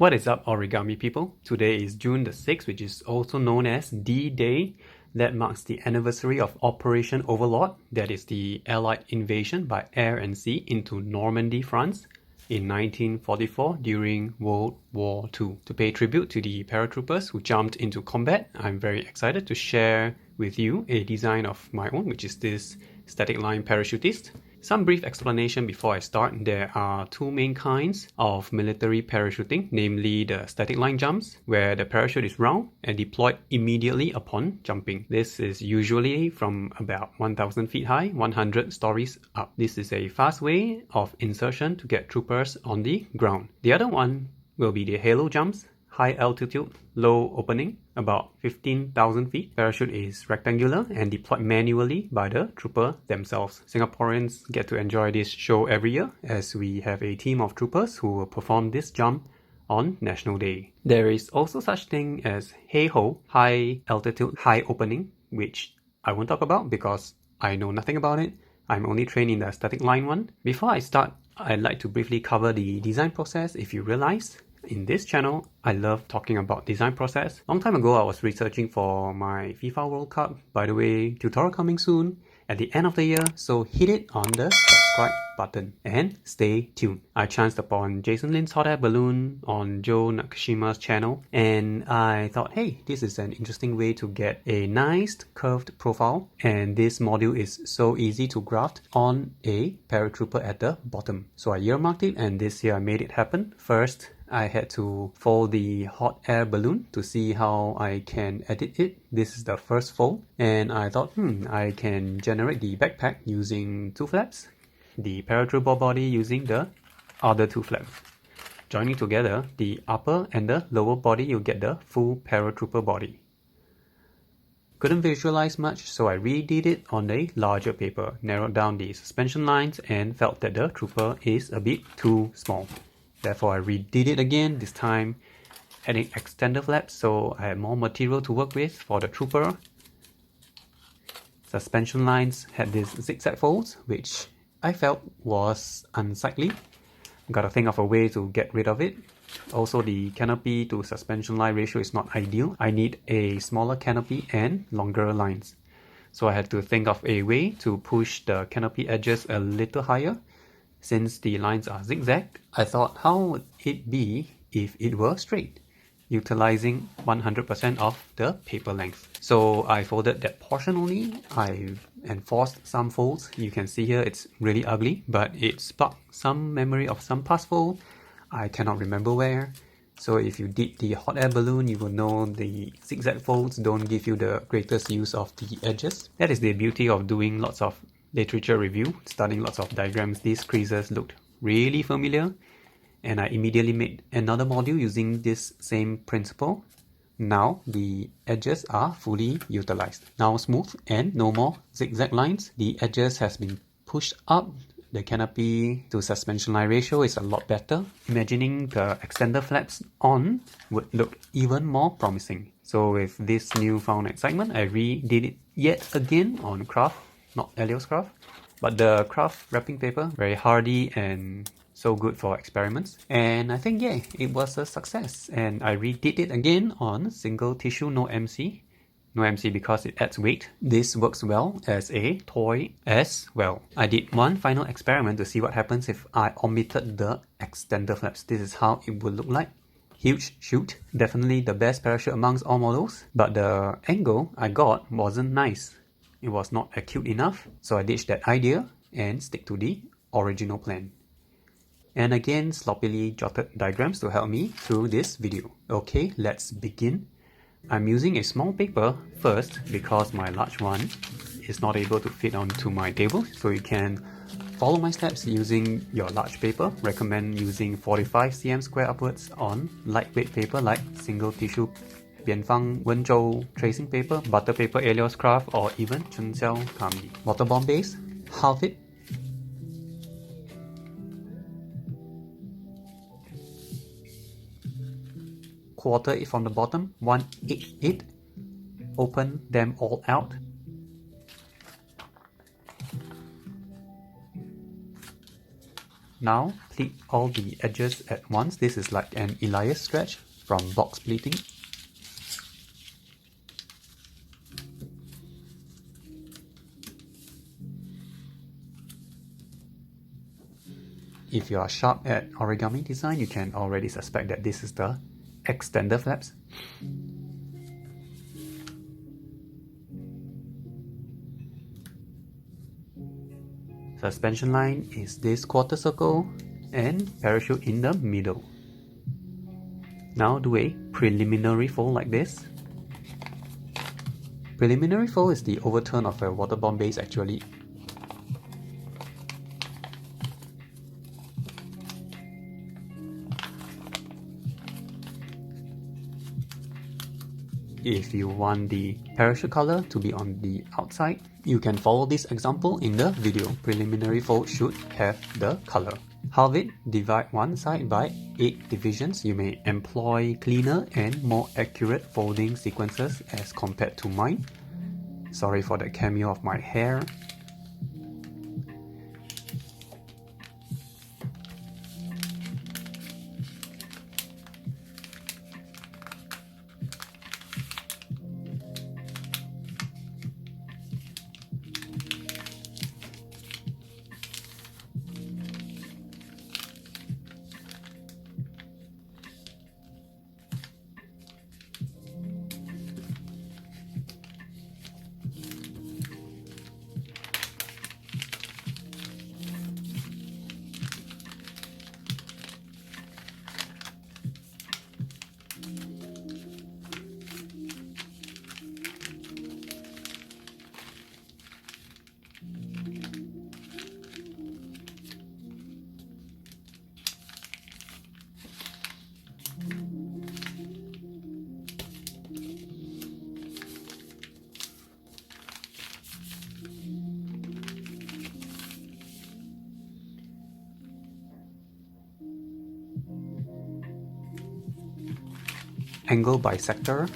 What is up, Origami people? Today is June the 6th, which is also known as D-Day. That marks the anniversary of Operation Overlord, that is the Allied invasion by air and sea into Normandy, France in 1944 during World War II. To pay tribute to the paratroopers who jumped into combat, I'm very excited to share with you a design of my own, which is this static line parachutist. Some brief explanation before I start. There are two main kinds of military parachuting, namely the static line jumps, where the parachute is round and deployed immediately upon jumping. This is usually from about 1,000 feet high, 100 stories up. This is a fast way of insertion to get troopers on the ground. The other one will be the halo jumps, high altitude, low opening, about 15,000 feet. Parachute is rectangular and deployed manually by the trooper themselves. Singaporeans get to enjoy this show every year as we have a team of troopers who will perform this jump on National Day. There is also such thing as hey-ho, high altitude, high opening, which I won't talk about because I know nothing about it. I'm only trained in the static line one. Before I start, I'd like to briefly cover the design process. If you realize, in this channel, I love talking about design process. Long time ago, I was researching for my FIFA World Cup. By the way, tutorial coming soon at the end of the year, so hit it on the subscribe button and stay tuned. I chanced upon Jason Lin's hot air balloon on Joe Nakashima's channel, and I thought, hey, this is an interesting way to get a nice curved profile, and this module is so easy to graft on a paratrooper at the bottom. So I earmarked it, and this year I made it happen. First, I had to fold the hot air balloon to see how I can edit it. This is the first fold, and I thought, I can generate the backpack using two flaps, the paratrooper body using the other two flaps. Joining together the upper and the lower body, you get the full paratrooper body. Couldn't visualize much, so I redid it on a larger paper, narrowed down the suspension lines, and felt that the trooper is a bit too small. Therefore, I redid it again, this time adding extender flaps so I had more material to work with for the trooper. Suspension lines had these zigzag folds, which I felt was unsightly. Gotta think of a way to get rid of it. Also, the canopy to suspension line ratio is not ideal. I need a smaller canopy and longer lines. So I had to think of a way to push the canopy edges a little higher. Since the lines are zigzagged, I thought, how would it be if it were straight, utilizing 100% of the paper length. So I folded that portion only. I enforced some folds. You can see here it's really ugly, but it sparked some memory of some past fold. I cannot remember where. So if you did the hot air balloon, you will know the zigzag folds don't give you the greatest use of the edges. That is the beauty of doing lots of literature review, studying lots of diagrams. These creases looked really familiar, and I immediately made another module using this same principle. Now the edges are fully utilized. Now smooth and no more zigzag lines. The edges has been pushed up. The canopy to suspension line ratio is a lot better. Imagining the extender flaps on would look even more promising. So with this newfound excitement, I redid it yet again on craft. Not Elio's craft, but the craft wrapping paper, very hardy and so good for experiments. And I think, yeah, it was a success. And I redid it again on single tissue, no MC. No MC because it adds weight. This works well as a toy as well. I did one final experiment to see what happens if I omitted the extender flaps. This is how it would look like. Huge chute, definitely the best parachute amongst all models, but the angle I got wasn't nice. It was not acute enough, so I ditched that idea and stick to the original plan. And again, sloppily jotted diagrams to help me through this video. Okay, let's begin. I'm using a small paper first because my large one is not able to fit onto my table, so you can follow my steps using your large paper. Recommend using 45 cm square upwards on lightweight paper like single tissue, 扁方温州 tracing paper, butter paper, Elio's craft, or even Chunxiao Kami. Water bomb base, half it. Quarter it from the bottom, 1/8 it. Open them all out. Now pleat all the edges at once. This is like an Elias stretch from box pleating. If you are sharp at origami design, you can already suspect that this is the extender flaps. Suspension line is this quarter circle and parachute in the middle. Now do a preliminary fold like this. Preliminary fold is the overturn of a water bomb base actually. If you want the parachute color to be on the outside, you can follow this example in the video. Preliminary fold should have the color. Halve it, divide one side by 8 divisions. You may employ cleaner and more accurate folding sequences as compared to mine. Sorry for the cameo of my hair. Angle bisector.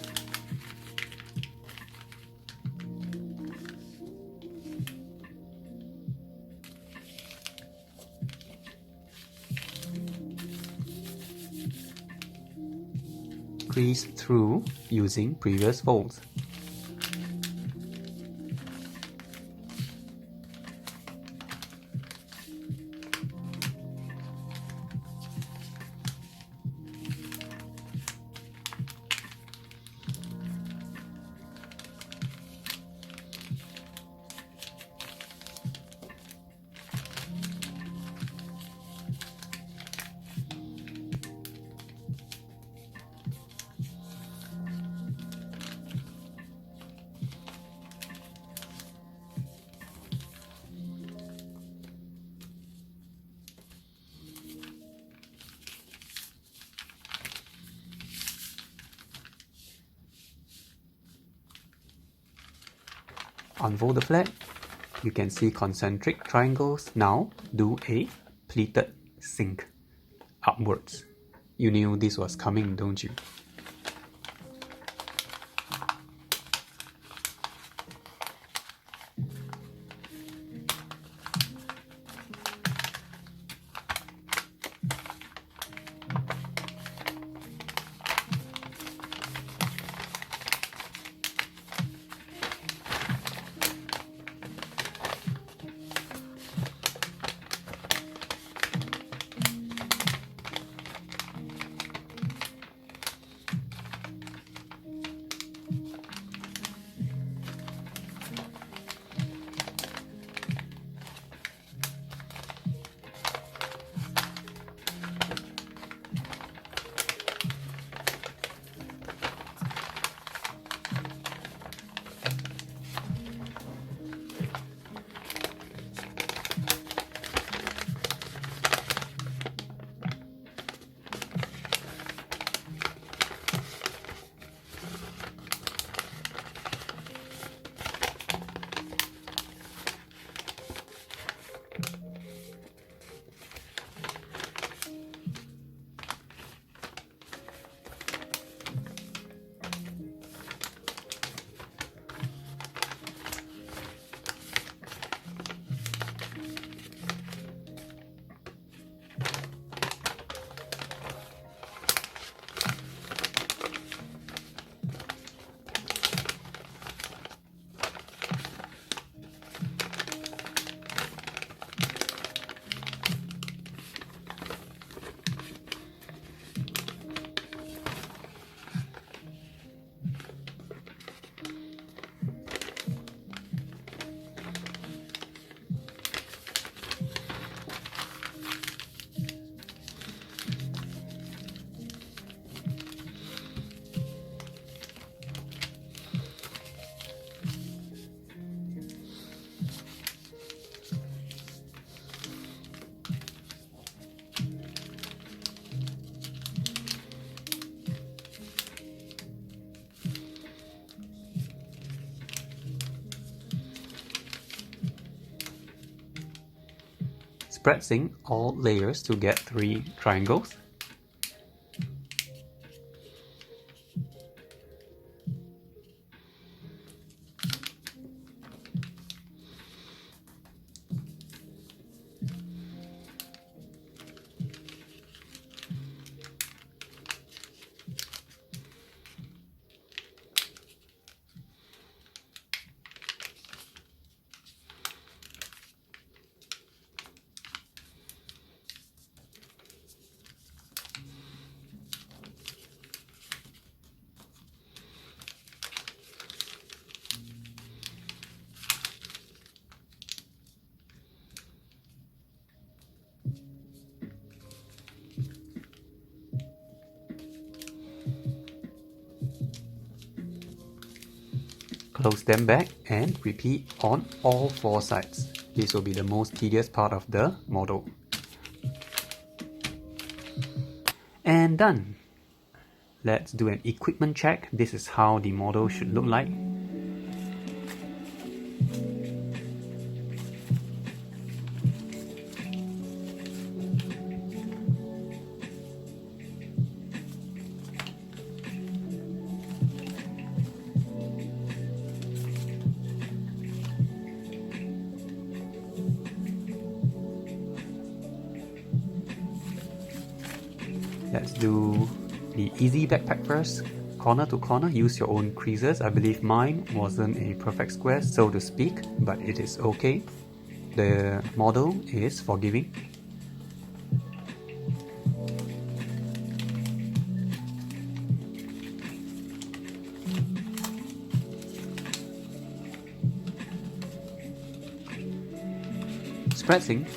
Crease through using previous folds. Unfold the flag. You can see concentric triangles. Now do a pleated sink upwards. You knew this was coming, don't you? spread sink all layers to get 3 triangles. Close them back and repeat on all 4 sides. This will be the most tedious part of the model. And done! Let's do an equipment check. This is how the model should look like. Let's do the easy backpack first. Corner to corner, use your own creases. I believe mine wasn't a perfect square, so to speak, but it is okay. The model is forgiving. Spread sink.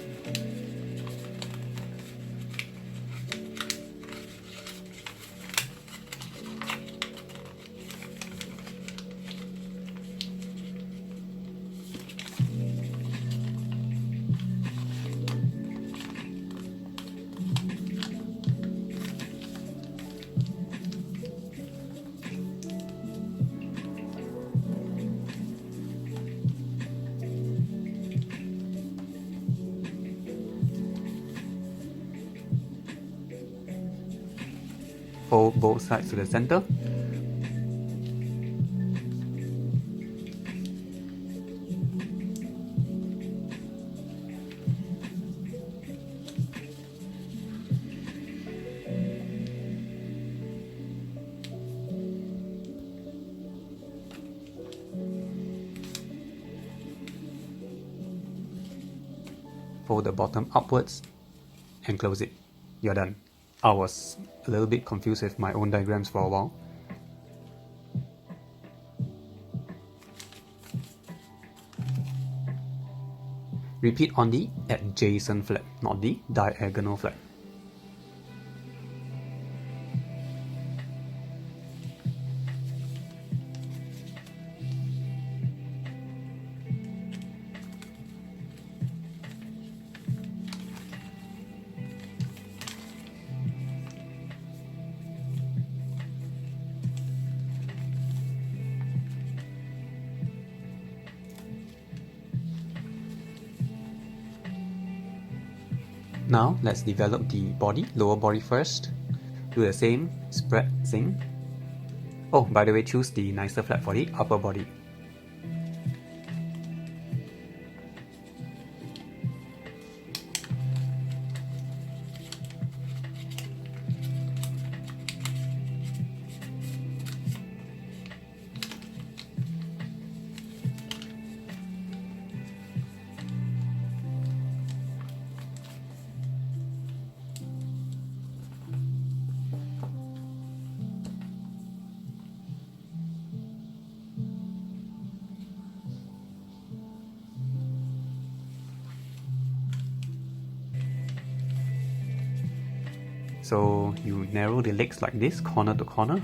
Fold both sides to the center. Fold the bottom upwards and close it. You're done. I was a little bit confused with my own diagrams for a while. Repeat on the adjacent flap, not the diagonal flap. Now let's develop the body, lower body first. Do the same, spread sink. Oh, by the way, choose the nicer flap for the upper body. So you narrow the legs like this, corner to corner.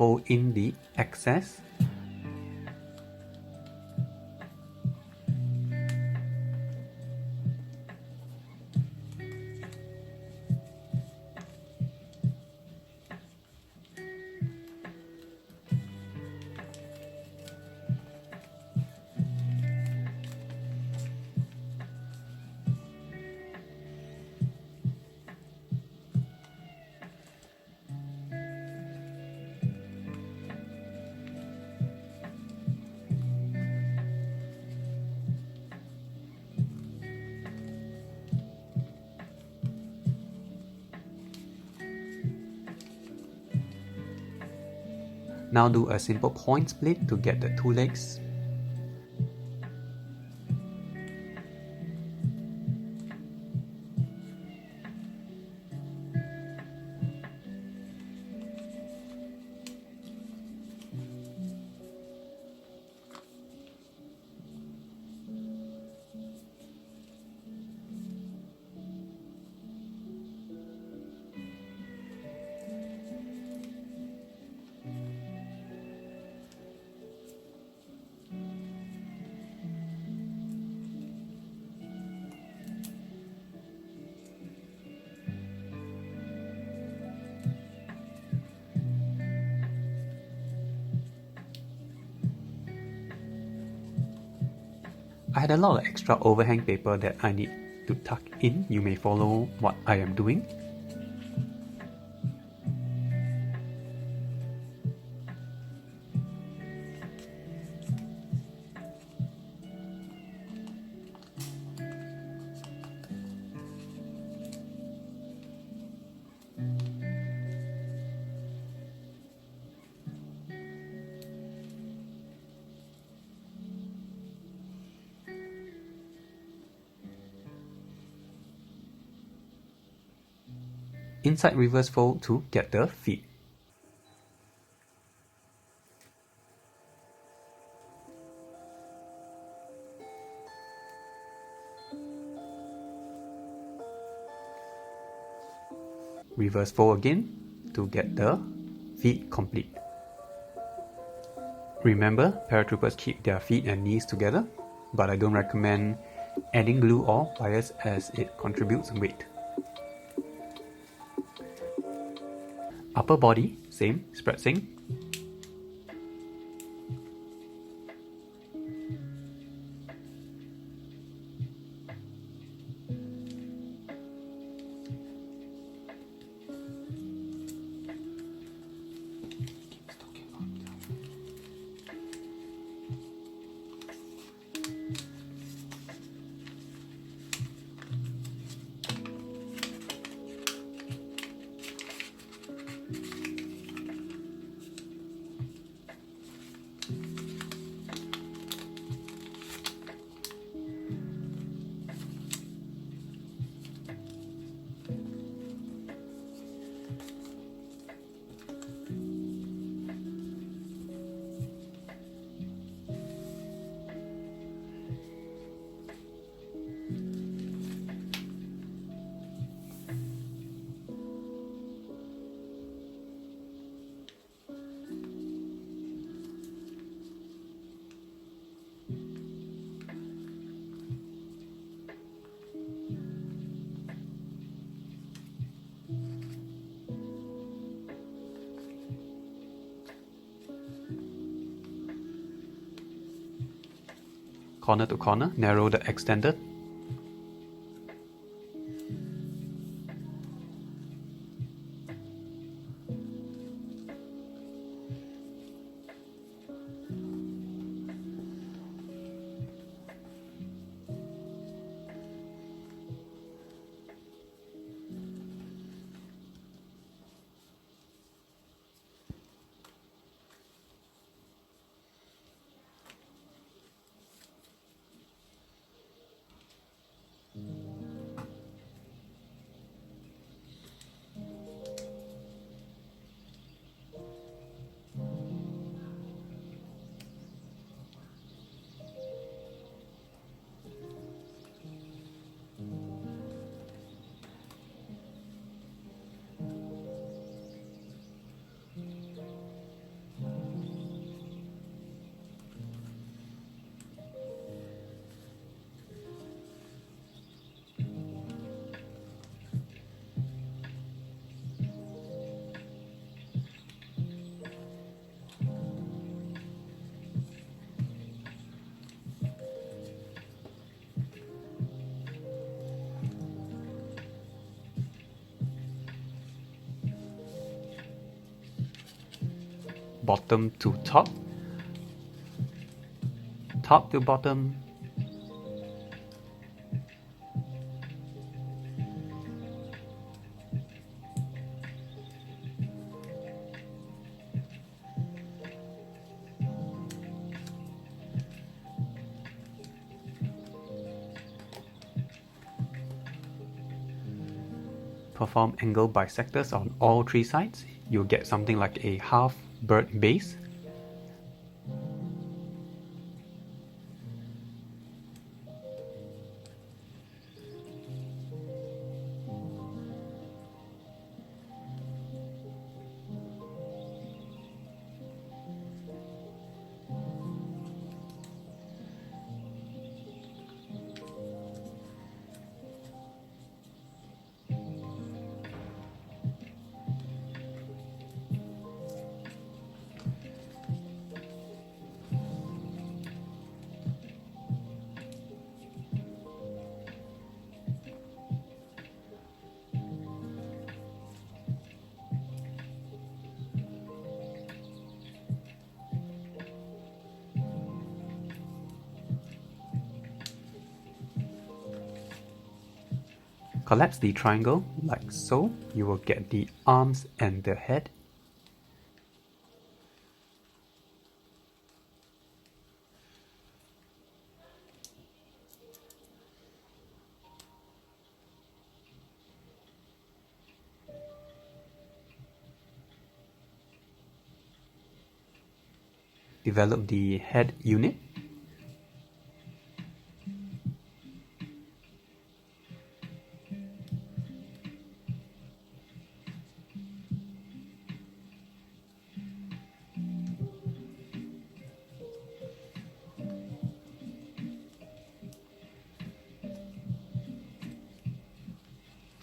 fold in the excess. Now do a simple point split to get the two legs. I had a lot of extra overhang paper that I need to tuck in. You may follow what I am doing. Inside reverse fold to get the feet. Reverse fold again to get the feet complete. Remember, paratroopers keep their feet and knees together, but I don't recommend adding glue or wires as it contributes weight. Upper body, same, spread sink. Corner to corner, narrow the extended. bottom to top, top to bottom. Perform angle bisectors on all three sides. You'll get something like a half bird base. Collapse the triangle like so. You will get the arms and the head. Develop the head unit.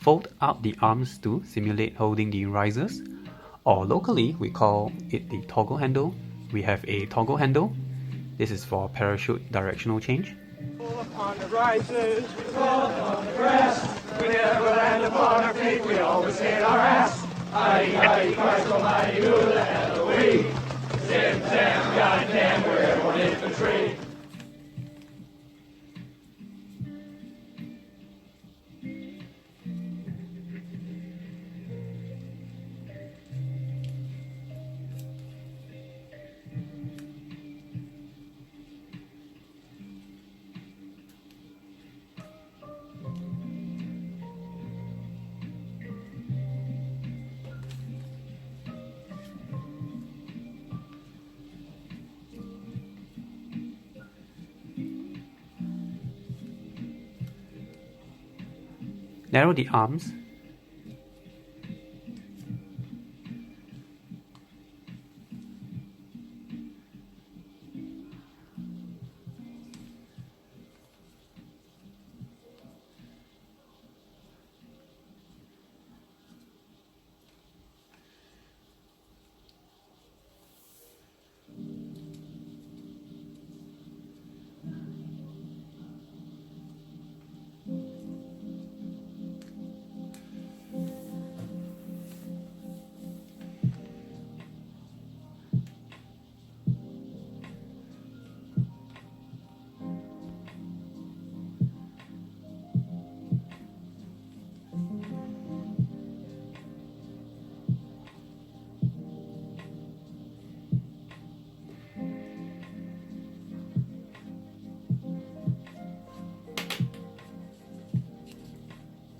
Fold out the arms to simulate holding the risers, or locally we call it the toggle handle. We have a toggle handle. This is for parachute directional change. On the risers, we walk on the grass. We never land upon our feet, we always hit our ass. Aye, Christ almighty, who the hell are we? Zim, zam, goddamn, we're airborne infantry. Narrow the arms.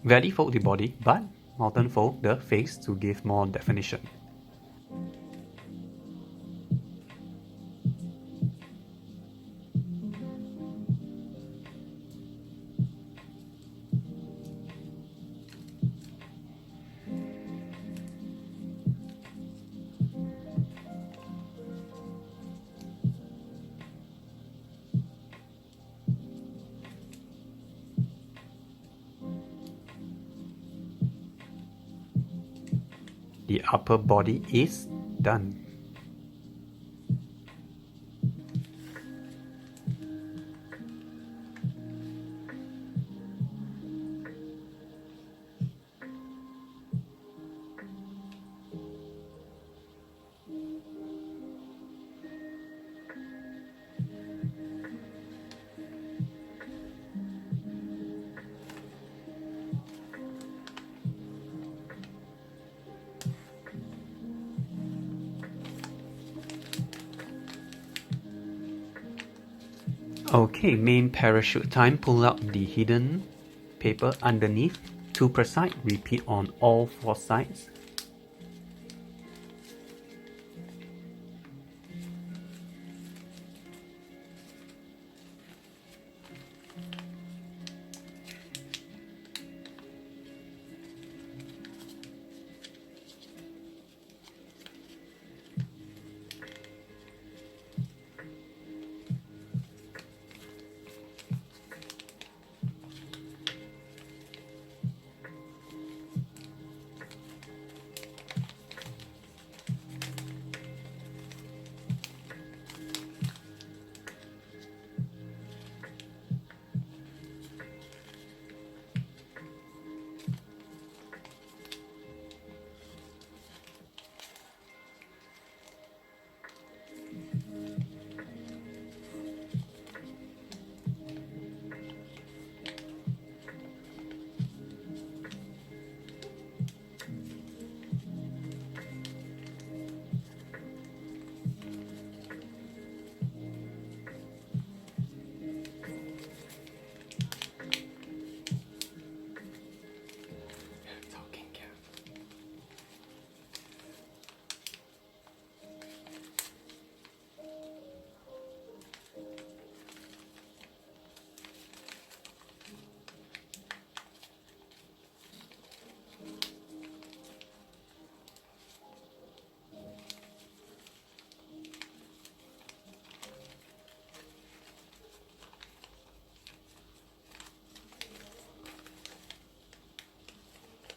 Valley fold the body, but mountain fold the face to give more definition. The upper body is done. Okay, main parachute time. Pull out the hidden paper underneath, 2 per side. Repeat on all 4 sides.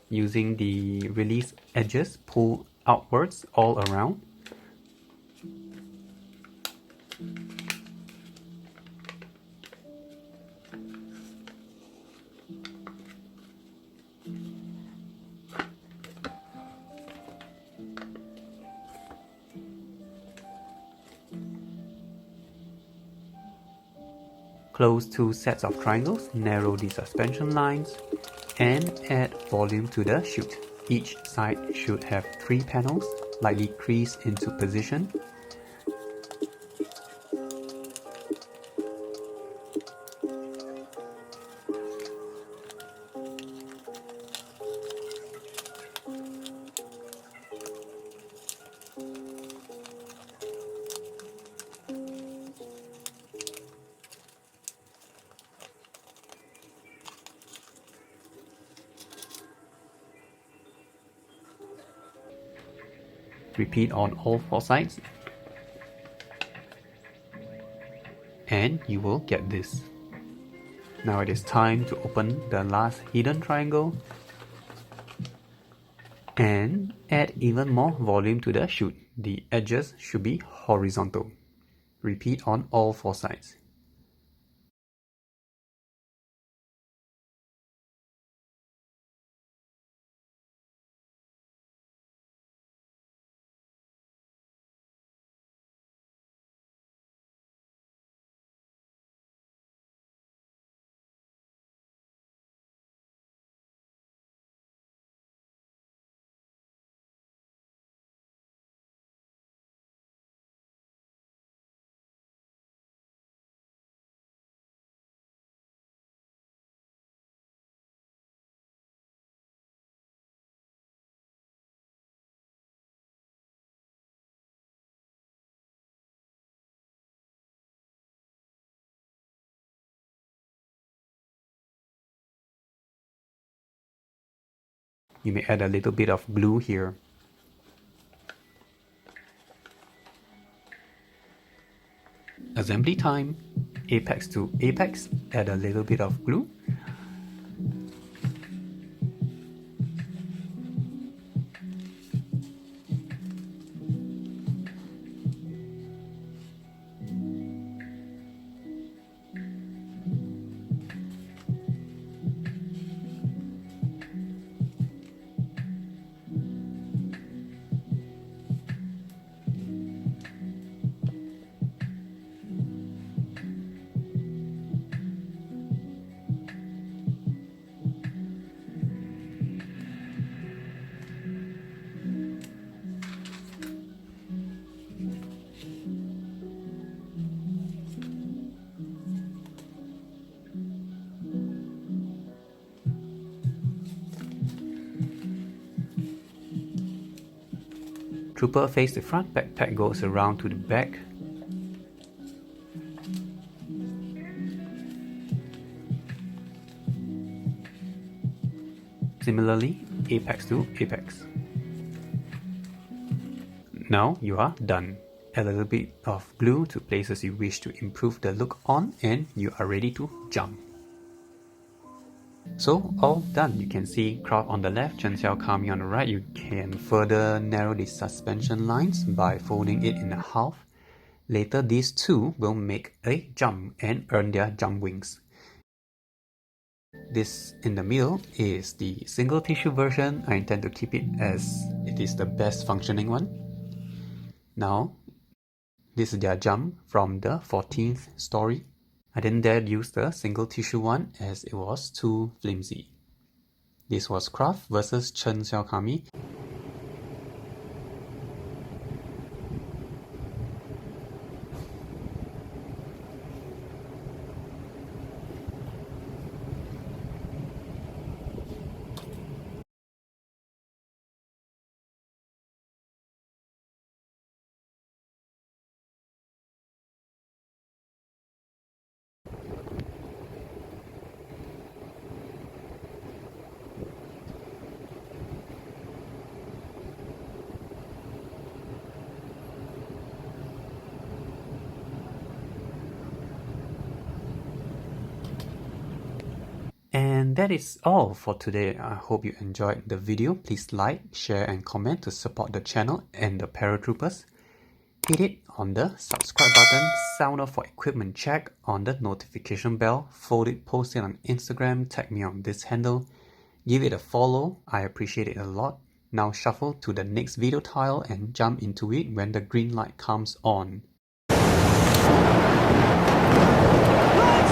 Using the release edges, pull outwards all around. Close 2 sets of triangles, narrow the suspension lines, and add volume to the chute. Each side should have 3 panels, lightly crease into position. Repeat on all 4 sides, and you will get this. Now it is time to open the last hidden triangle and add even more volume to the chute. The edges should be horizontal. Repeat on all 4 sides. You may add a little bit of glue here. Assembly time. Apex to apex, add a little bit of glue. Trooper face the front, backpack goes around to the back. Similarly, apex to apex. Now you are done. Add a little bit of glue to places you wish to improve the look on, and you are ready to jump. So all done. You can see Craft on the left, Chen Xiao Kami on the right. You can further narrow the suspension lines by folding it in half. Later these two will make a jump and earn their jump wings. This in the middle is the single tissue version. I intend to keep it as it is the best functioning one. Now, this is their jump from the 14th story. I didn't dare use the single tissue one as it was too flimsy. This was Craft versus Chen Xiao Kami. And that is all for today. I hope you enjoyed the video. Please like, share and comment to support the channel and the paratroopers. Hit it on the subscribe button, sound off for equipment check on the notification bell, fold it, post it on Instagram, tag me on this handle. Give it a follow, I appreciate it a lot. Now shuffle to the next video tile and jump into it when the green light comes on. Let's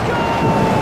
go!